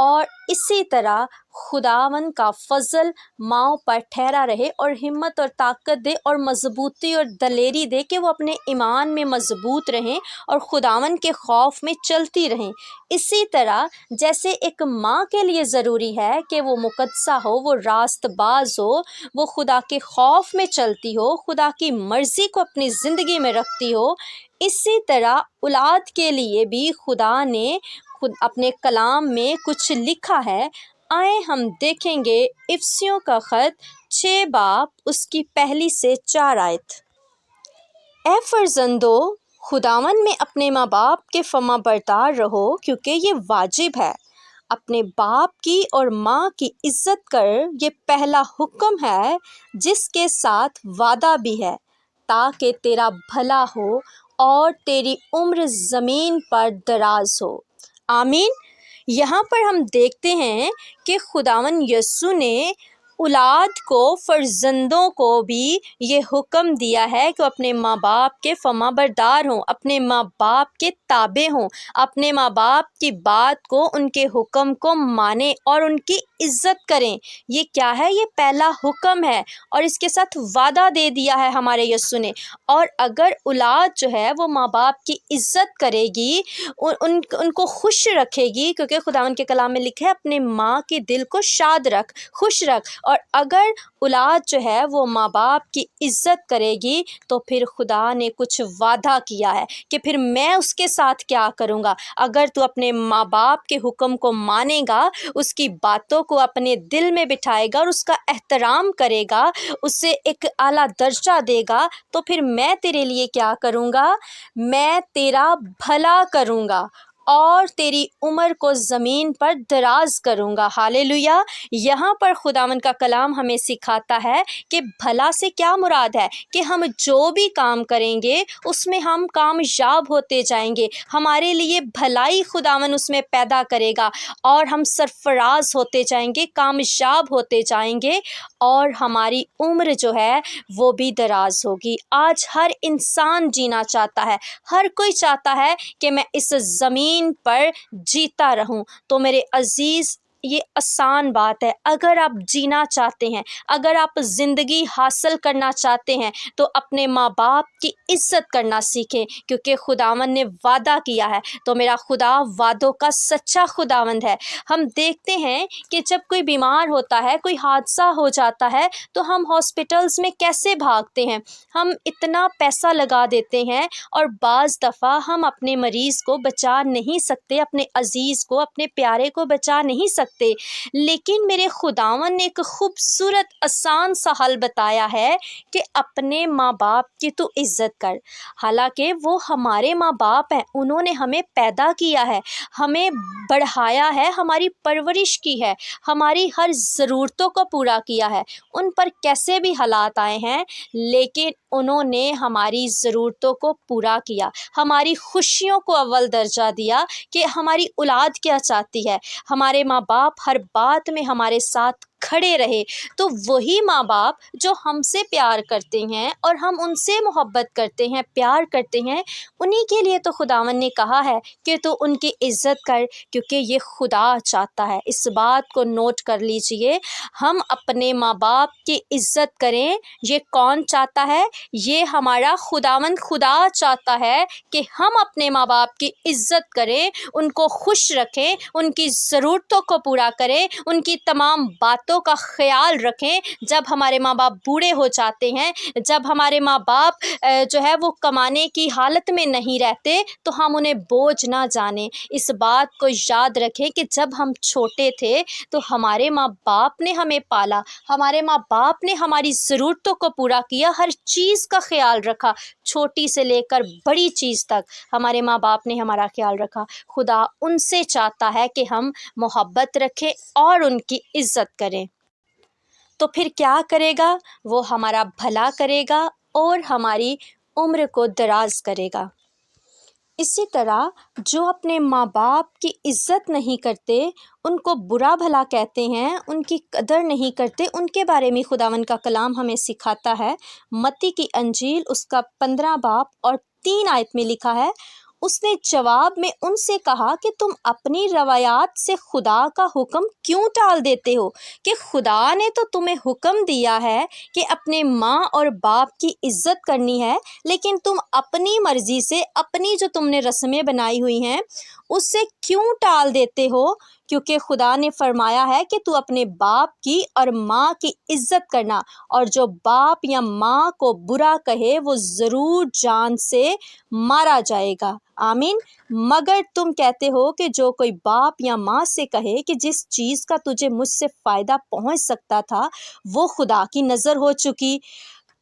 اور اسی طرح خداوند کا فضل ماؤں پر ٹھہرا رہے اور ہمت اور طاقت دے اور مضبوطی اور دلیری دے کہ وہ اپنے ایمان میں مضبوط رہیں اور خداوند کے خوف میں چلتی رہیں۔ اسی طرح جیسے ایک ماں کے لیے ضروری ہے کہ وہ مقدسہ ہو، وہ راست باز ہو، وہ خدا کے خوف میں چلتی ہو، خدا کی مرضی کو اپنی زندگی میں رکھتی ہو، اسی طرح اولاد کے لیے بھی خدا نے خود اپنے کلام میں کچھ لکھا ہے۔ آئیں ہم دیکھیں گے افسیوں کا خط 6 باب اس کی 1 سے 4 آیت۔ اے فرزندو، خداوند میں اپنے ماں باپ کے فرما بردار رہو، کیونکہ یہ واجب ہے۔ اپنے باپ کی اور ماں کی عزت کر، یہ پہلا حکم ہے جس کے ساتھ وعدہ بھی ہے، تاکہ تیرا بھلا ہو اور تیری عمر زمین پر دراز ہو۔ آمین۔ یہاں پر ہم دیکھتے ہیں کہ خداوند یسوع نے اولاد کو، فرزندوں کو بھی یہ حکم دیا ہے کہ وہ اپنے ماں باپ کے فرما بردار ہوں، اپنے ماں باپ کے تابع ہوں، اپنے ماں باپ کی بات کو، ان کے حکم کو مانیں اور ان کی عزت کریں۔ یہ کیا ہے؟ یہ پہلا حکم ہے اور اس کے ساتھ وعدہ دے دیا ہے ہمارے یسوع نے۔ اور اگر اولاد جو ہے وہ ماں باپ کی عزت کرے گی، ان کو خوش رکھے گی، کیونکہ خداوند کے کلام میں لکھا ہے اپنے ماں کے دل کو شاد رکھ، خوش رکھ، اور اگر اولاد جو ہے وہ ماں باپ کی عزت کرے گی تو پھر خدا نے کچھ وعدہ کیا ہے کہ پھر میں اس کے ساتھ کیا کروں گا۔ اگر تو اپنے ماں باپ کے حکم کو مانے گا، اس کی باتوں کو اپنے دل میں بٹھائے گا اور اس کا احترام کرے گا، اسے ایک اعلیٰ درجہ دے گا، تو پھر میں تیرے لیے کیا کروں گا؟ میں تیرا بھلا کروں گا اور تیری عمر کو زمین پر دراز کروں گا۔ ہالےلویا۔ یہاں پر خداوند کا کلام ہمیں سکھاتا ہے کہ بھلا سے کیا مراد ہے؟ کہ ہم جو بھی کام کریں گے اس میں ہم کامیاب ہوتے جائیں گے، ہمارے لیے بھلائی خداوند اس میں پیدا کرے گا اور ہم سرفراز ہوتے جائیں گے، کامیاب ہوتے جائیں گے اور ہماری عمر جو ہے وہ بھی دراز ہوگی۔ آج ہر انسان جینا چاہتا ہے، ہر کوئی چاہتا ہے کہ میں اس زمین پر جیتا رہوں۔ تو میرے عزیز، یہ آسان بات ہے۔ اگر آپ جینا چاہتے ہیں، اگر آپ زندگی حاصل کرنا چاہتے ہیں تو اپنے ماں باپ کی عزت کرنا سیکھیں، کیونکہ خداوند نے وعدہ کیا ہے۔ تو میرا خدا وعدوں کا سچا خداوند ہے۔ ہم دیکھتے ہیں کہ جب کوئی بیمار ہوتا ہے، کوئی حادثہ ہو جاتا ہے تو ہم ہاسپٹلز میں کیسے بھاگتے ہیں، ہم اتنا پیسہ لگا دیتے ہیں اور بعض دفعہ ہم اپنے مریض کو بچا نہیں سکتے، اپنے عزیز کو، اپنے پیارے کو بچا نہیں سکتے۔ لیکن میرے خداوند نے ایک خوبصورت آسان سا حل بتایا ہے کہ اپنے ماں باپ کی تو عزت کر۔ حالانکہ وہ ہمارے ماں باپ ہیں، انہوں نے ہمیں پیدا کیا ہے، ہمیں بڑھایا ہے، ہماری پرورش کی ہے، ہماری ہر ضرورتوں کو پورا کیا ہے۔ ان پر کیسے بھی حالات آئے ہیں لیکن انہوں نے ہماری ضرورتوں کو پورا کیا، ہماری خوشیوں کو اول درجہ دیا کہ ہماری اولاد کیا چاہتی ہے۔ ہمارے ماں باپ ہر بات میں ہمارے ساتھ کھڑے رہے۔ تو وہی ماں باپ جو ہم سے پیار کرتے ہیں اور ہم ان سے محبت کرتے ہیں، پیار کرتے ہیں، انہی کے لیے تو خداوند نے کہا ہے کہ تو ان کی عزت کر، کیونکہ یہ خدا چاہتا ہے۔ اس بات کو نوٹ کر لیجئے، ہم اپنے ماں باپ کی عزت کریں۔ یہ کون چاہتا ہے؟ یہ ہمارا خداوند خدا چاہتا ہے کہ ہم اپنے ماں باپ کی عزت کریں، ان کو خوش رکھیں، ان کی ضرورتوں کو پورا کریں، ان کی تمام باتوں کا خیال رکھیں۔ جب ہمارے ماں باپ بوڑھے ہو جاتے ہیں، جب ہمارے ماں باپ جو ہے وہ کمانے کی حالت میں نہیں رہتے تو ہم انہیں بوجھ نہ جانیں۔ اس بات کو یاد رکھیں کہ جب ہم چھوٹے تھے تو ہمارے ماں باپ نے ہمیں پالا، ہمارے ماں باپ نے ہماری ضرورتوں کو پورا کیا، ہر چیز کا خیال رکھا، چھوٹی سے لے کر بڑی چیز تک ہمارے ماں باپ نے ہمارا خیال رکھا۔ خدا ان سے چاہتا ہے کہ ہم محبت رکھیں اور ان کی عزت کریں۔ تو پھر کیا کرے گا؟ وہ ہمارا بھلا کرے گا اور ہماری عمر کو دراز کرے گا۔ اسی طرح جو اپنے ماں باپ کی عزت نہیں کرتے، ان کو برا بھلا کہتے ہیں، ان کی قدر نہیں کرتے، ان کے بارے میں خداوند کا کلام ہمیں سکھاتا ہے۔ متی کی انجیل اس کا 15 باب اور 3 آیت میں لکھا ہے، اس نے جواب میں ان سے کہا کہ تم اپنی روایات سے خدا کا حکم کیوں ٹال دیتے ہو کہ خدا نے تو تمہیں حکم دیا ہے کہ اپنے ماں اور باپ کی عزت کرنی ہے، لیکن تم اپنی مرضی سے اپنی جو تم نے رسمیں بنائی ہوئی ہیں اس سے کیوں ٹال دیتے ہو؟ کیونکہ خدا نے فرمایا ہے کہ تو اپنے باپ کی اور ماں کی عزت کرنا، اور جو باپ یا ماں کو برا کہے وہ ضرور جان سے مارا جائے گا۔ آمین۔ مگر تم کہتے ہو کہ جو کوئی باپ یا ماں سے کہے کہ جس چیز کا تجھے مجھ سے فائدہ پہنچ سکتا تھا وہ خدا کی نظر ہو چکی۔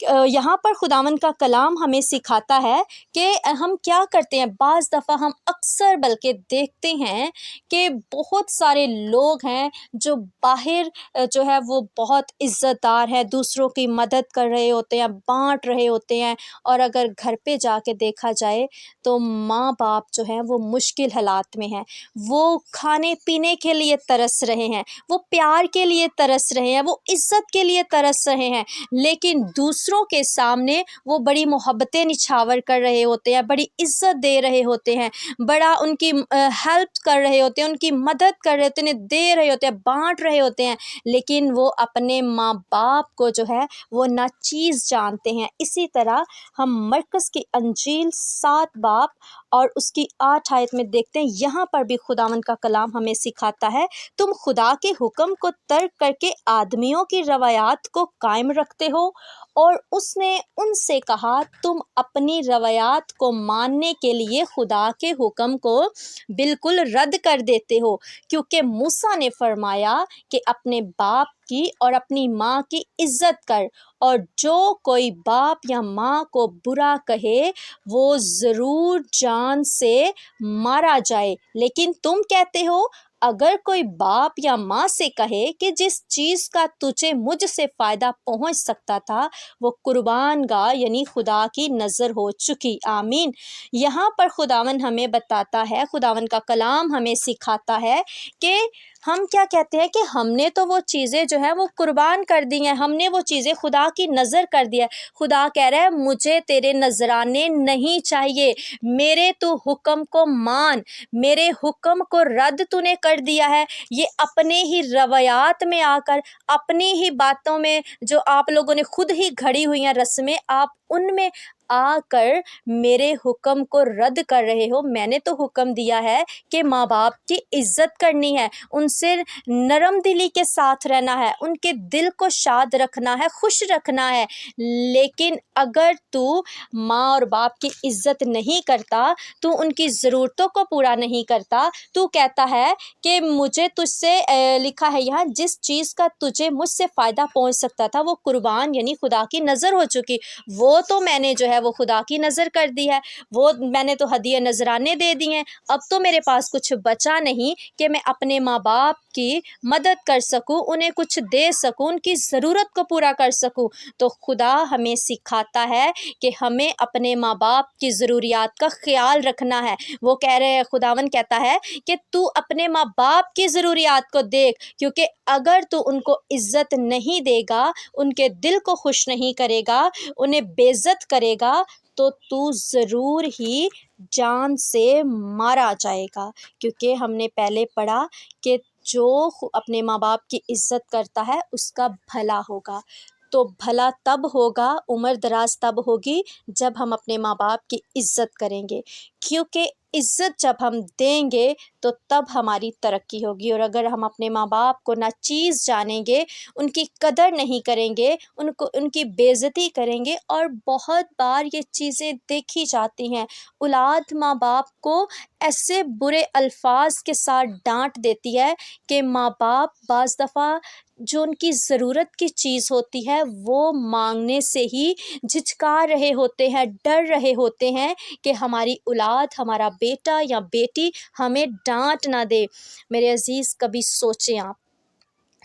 یہاں پر خداوند کا کلام ہمیں سکھاتا ہے کہ ہم کیا کرتے ہیں، بعض دفعہ ہم اکثر بلکہ دیکھتے ہیں کہ بہت سارے لوگ ہیں جو باہر جو ہے وہ بہت عزت دار ہے، دوسروں کی مدد کر رہے ہوتے ہیں، بانٹ رہے ہوتے ہیں، اور اگر گھر پہ جا کے دیکھا جائے تو ماں باپ جو ہیں وہ مشکل حالات میں ہیں، وہ کھانے پینے کے لیے ترس رہے ہیں، وہ پیار کے لیے ترس رہے ہیں، وہ عزت کے لیے ترس رہے ہیں، لیکن دوسروں کے سامنے وہ بڑی محبتیں نچھاور کر رہے ہوتے ہیں، بڑی عزت دے رہے ہوتے ہیں، بڑا ان کی ہیلپ کر رہے ہوتے ہیں، ان کی مدد کر رہے ہوتے ہیں، دے رہے ہوتے ہیں، بانٹ رہے ہوتے ہیں، لیکن وہ اپنے ماں باپ کو جو ہے وہ ناچیز جانتے ہیں۔ اسی طرح ہم مرکز کی انجیل 7 باب اور اس کی 8 آیت میں دیکھتے ہیں، یہاں پر بھی خداوند کا کلام ہمیں سکھاتا ہے، تم خدا کے حکم کو ترک کر کے آدمیوں کی روایات کو قائم رکھتے ہو۔ اور اس نے ان سے کہا، تم اپنی روایات کو ماننے کے لیے خدا کے حکم کو بالکل رد کر دیتے ہو، کیونکہ موسیٰ نے فرمایا کہ اپنے باپ کی اور اپنی ماں کی عزت کر، اور جو کوئی باپ یا ماں کو برا کہے وہ ضرور جان سے مارا جائے۔ لیکن تم کہتے ہو، اگر کوئی باپ یا ماں سے کہے کہ جس چیز کا تجھے مجھ سے فائدہ پہنچ سکتا تھا وہ قربان گاہ یعنی خدا کی نظر ہو چکی۔ آمین۔ یہاں پر خداوند ہمیں بتاتا ہے، خداوند کا کلام ہمیں سکھاتا ہے کہ ہم کیا کہتے ہیں کہ ہم نے تو وہ چیزیں جو ہیں وہ قربان کر دی ہیں، ہم نے وہ چیزیں خدا کی نظر کر دی ہے۔ خدا کہہ رہا ہے مجھے تیرے نذرانے نہیں چاہیے، میرے تو حکم کو مان، میرے حکم کو رد تو نے کر دیا ہے۔ یہ اپنے ہی روایات میں آ کر، اپنی ہی باتوں میں جو آپ لوگوں نے خود ہی گھڑی ہوئی ہیں رسمیں، آپ ان میں آ کر میرے حکم کو رد کر رہے ہو۔ میں نے تو حکم دیا ہے کہ ماں باپ کی عزت کرنی ہے، ان سے نرم دلی کے ساتھ رہنا ہے، ان کے دل کو شاد رکھنا ہے، خوش رکھنا ہے، لیکن اگر تو ماں اور باپ کی عزت نہیں کرتا، تو ان کی ضرورتوں کو پورا نہیں کرتا، تو کہتا ہے کہ مجھے تجھ سے لکھا ہے یہاں، جس چیز کا تجھے مجھ سے فائدہ پہنچ سکتا تھا وہ قربان یعنی خدا کی نظر ہو چکی، وہ تو میں نے جو ہے وہ خدا کی نظر کر دی ہے، وہ میں نے تو ہدیہ نذرانے دے دی ہیں، اب تو میرے پاس کچھ بچا نہیں کہ میں اپنے ماں باپ کی مدد کر سکوں، انہیں کچھ دے سکوں، ان کی ضرورت کو پورا کر سکوں۔ تو خدا ہمیں سکھاتا ہے کہ ہمیں اپنے ماں باپ کی ضروریات کا خیال رکھنا ہے۔ وہ کہہ رہے ہیں، خداوند کہتا ہے کہ تو اپنے ماں باپ کی ضروریات کو دیکھ، کیونکہ اگر تو ان کو عزت نہیں دے گا، ان کے دل کو خوش نہیں کرے گا، انہیں بے عزت کرے گا، تو ضرور ہی جان سے مارا جائے گا۔ کیونکہ ہم نے پہلے پڑھا کہ جو اپنے ماں باپ کی عزت کرتا ہے اس کا بھلا ہوگا، تو بھلا تب ہوگا، عمر دراز تب ہوگی جب ہم اپنے ماں باپ کی عزت کریں گے، کیونکہ عزت جب ہم دیں گے تو تب ہماری ترقی ہوگی، اور اگر ہم اپنے ماں باپ کو ناچیز جانیں گے، ان کی قدر نہیں کریں گے، ان کی بے عزتی کریں گے، اور بہت بار یہ چیزیں دیکھی جاتی ہیں، اولاد ماں باپ کو ایسے برے الفاظ کے ساتھ ڈانٹ دیتی ہے کہ ماں باپ بعض دفعہ جو ان کی ضرورت کی چیز ہوتی ہے وہ مانگنے سے ہی جھجکا رہے ہوتے ہیں، ڈر رہے ہوتے ہیں کہ ہماری اولاد، ہمارا بیٹا یا بیٹی ہمیں ڈانٹ نہ دے۔ میرے عزیز، کبھی سوچیں آپ،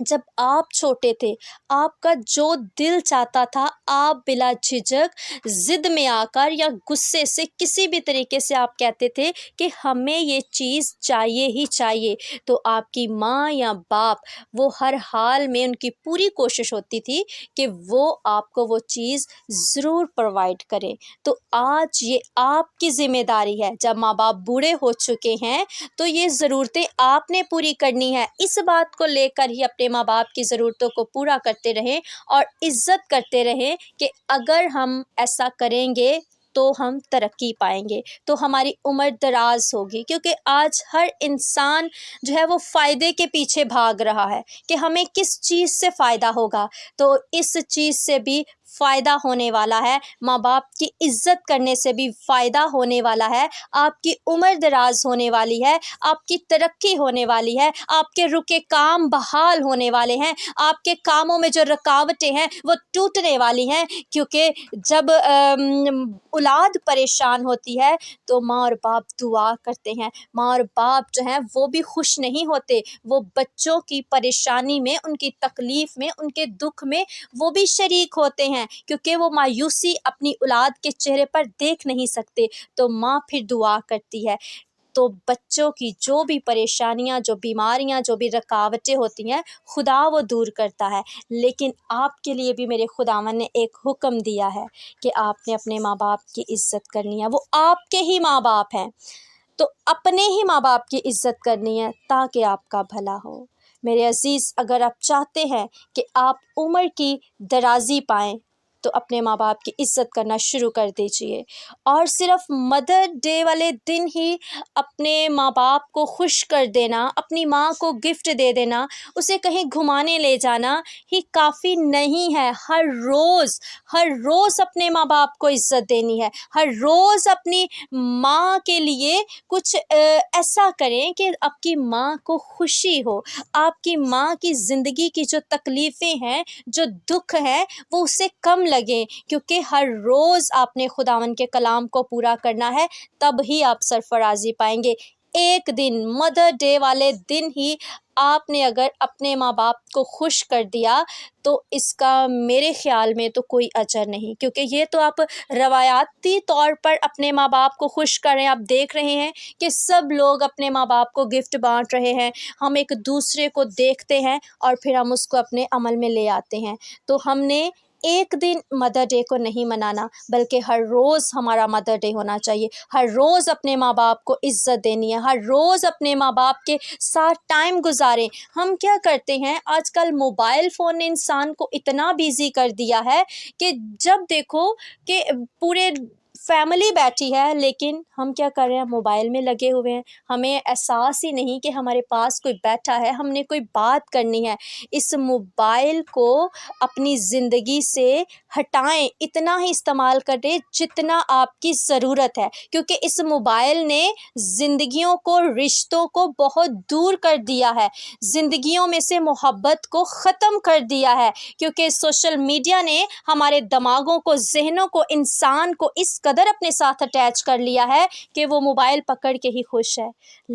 جب آپ چھوٹے تھے، آپ کا جو دل چاہتا تھا آپ بلا جھجک ضد میں آ کر یا غصے سے کسی بھی طریقے سے آپ کہتے تھے کہ ہمیں یہ چیز چاہیے ہی چاہیے، تو آپ کی ماں یا باپ وہ ہر حال میں ان کی پوری کوشش ہوتی تھی کہ وہ آپ کو وہ چیز ضرور پرووائڈ کریں۔ تو آج یہ آپ کی ذمہ داری ہے، جب ماں باپ بوڑھے ہو چکے ہیں تو یہ ضرورتیں آپ نے پوری کرنی ہے۔ اس بات کو لے کر ہی اپنے ماں باپ کی ضرورتوں کو پورا کرتے رہیں اور عزت کرتے رہیں کہ اگر ہم ایسا کریں گے تو ہم ترقی پائیں گے، تو ہماری عمر دراز ہوگی، کیونکہ آج ہر انسان جو ہے وہ فائدے کے پیچھے بھاگ رہا ہے کہ ہمیں کس چیز سے فائدہ ہوگا، تو اس چیز سے بھی فائدہ ہونے والا ہے، ماں باپ کی عزت کرنے سے بھی فائدہ ہونے والا ہے، آپ کی عمر دراز ہونے والی ہے، آپ کی ترقی ہونے والی ہے، آپ کے رکے کام بحال ہونے والے ہیں، آپ کے کاموں میں جو رکاوٹیں ہیں وہ ٹوٹنے والی ہیں، کیونکہ جب اولاد پریشان ہوتی ہے تو ماں اور باپ دعا کرتے ہیں، ماں اور باپ جو ہیں وہ بھی خوش نہیں ہوتے، وہ بچوں کی پریشانی میں، ان کی تکلیف میں، ان کے دکھ میں وہ بھی شریک ہوتے ہیں، کیونکہ وہ مایوسی اپنی اولاد کے چہرے پر دیکھ نہیں سکتے، تو ماں پھر دعا کرتی ہے۔ تو بچوں کی جو بھی پریشانیاں، جو بیماریاں، جو بھی رکاوٹیں ہوتی ہیں خدا وہ دور کرتا ہے، لیکن آپ کے لیے بھی میرے خداوند نے ایک حکم دیا ہے کہ آپ نے اپنے ماں باپ کی عزت کرنی ہے، وہ آپ کے ہی ماں باپ ہیں، تو اپنے ہی ماں باپ کی عزت کرنی ہے تاکہ آپ کا بھلا ہو۔ میرے عزیز، اگر آپ چاہتے ہیں کہ آپ عمر کی درازی پائیں تو اپنے ماں باپ کی عزت کرنا شروع کر دیجئے، اور صرف مدر ڈے والے دن ہی اپنے ماں باپ کو خوش کر دینا، اپنی ماں کو گفٹ دے دینا، اسے کہیں گھمانے لے جانا ہی کافی نہیں ہے۔ ہر روز اپنے ماں باپ کو عزت دینی ہے، ہر روز اپنی ماں کے لیے کچھ ایسا کریں کہ آپ کی ماں کو خوشی ہو، آپ کی ماں کی زندگی کی جو تکلیفیں ہیں، جو دکھ ہے وہ اسے کم لگیں، کیونکہ ہر روز آپ نے خداوند کے کلام کو پورا کرنا ہے، تب ہی آپ سرفرازی پائیں گے۔ ایک دن مدر ڈے والے دن ہی آپ نے اگر اپنے ماں باپ کو خوش کر دیا تو اس کا میرے خیال میں تو کوئی اجر نہیں، کیونکہ یہ تو آپ روایاتی طور پر اپنے ماں باپ کو خوش کریں۔ آپ دیکھ رہے ہیں کہ سب لوگ اپنے ماں باپ کو گفٹ بانٹ رہے ہیں، ہم ایک دوسرے کو دیکھتے ہیں اور پھر ہم اس کو اپنے عمل میں لے آتے ہیں۔ تو ہم نے ایک دن مدر ڈے کو نہیں منانا، بلکہ ہر روز ہمارا مدر ڈے ہونا چاہیے، ہر روز اپنے ماں باپ کو عزت دینی ہے، ہر روز اپنے ماں باپ کے ساتھ ٹائم گزاریں۔ ہم کیا کرتے ہیں آج کل، موبائل فون نے انسان کو اتنا بیزی کر دیا ہے کہ جب دیکھو کہ پورے فیملی بیٹھی ہے لیکن ہم کیا کر رہے ہیں، موبائل میں لگے ہوئے ہیں، ہمیں احساس ہی نہیں کہ ہمارے پاس کوئی بیٹھا ہے، ہم نے کوئی بات کرنی ہے۔ اس موبائل کو اپنی زندگی سے ہٹائیں، اتنا ہی استعمال کریں جتنا آپ کی ضرورت ہے، کیونکہ اس موبائل نے زندگیوں کو، رشتوں کو بہت دور کر دیا ہے، زندگیوں میں سے محبت کو ختم کر دیا ہے، کیونکہ سوشل میڈیا نے ہمارے دماغوں کو، ذہنوں کو، انسان کو اس قدر اپنے ساتھ اٹیچ کر لیا ہے کہ وہ موبائل پکڑ کے ہی خوش ہے،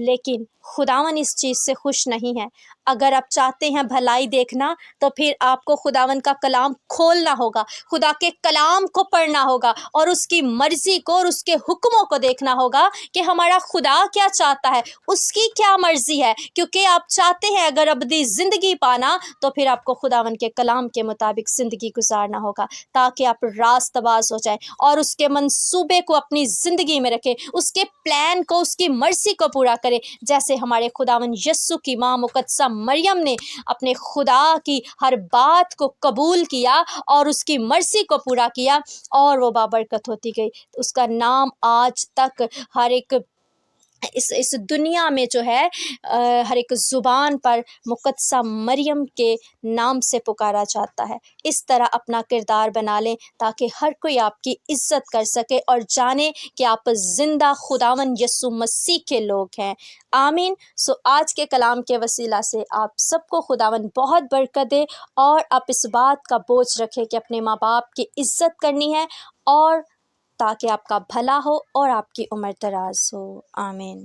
لیکن خداوند اس چیز سے خوش نہیں ہے۔ اگر آپ چاہتے ہیں بھلائی دیکھنا تو پھر آپ کو خداوند کا کلام کھولنا ہوگا، خدا کے کلام کو پڑھنا ہوگا اور اس کی مرضی کو اور اس کے حکموں کو دیکھنا ہوگا کہ ہمارا خدا کیا چاہتا ہے، اس کی کیا مرضی ہے، کیونکہ آپ چاہتے ہیں اگر ابدی زندگی پانا تو پھر آپ کو خداوند کے کلام کے مطابق زندگی گزارنا ہوگا، تاکہ آپ راست باز ہو جائیں اور اس کے منصوبے کو اپنی زندگی میں رکھیں، اس کے پلان کو، اس کی مرضی کو پورا کریں، جیسے ہمارے خداوند یسوع کی ماں مقدسہ مریم نے اپنے خدا کی ہر بات کو قبول کیا اور اس کی مرضی کو پورا کیا اور وہ بابرکت ہوتی گئی۔ اس کا نام آج تک ہر ایک اس دنیا میں جو ہے ہر ایک زبان پر مقدسہ مریم کے نام سے پکارا جاتا ہے۔ اس طرح اپنا کردار بنا لیں تاکہ ہر کوئی آپ کی عزت کر سکے اور جانے کہ آپ زندہ خداوند یسوع مسیح کے لوگ ہیں۔ آمین۔ آج کے کلام کے وسیلہ سے آپ سب کو خداوند بہت برکت دے، اور آپ اس بات کا بوجھ رکھیں کہ اپنے ماں باپ کی عزت کرنی ہے، اور تاکہ آپ کا بھلا ہو اور آپ کی عمر دراز ہو۔ آمین۔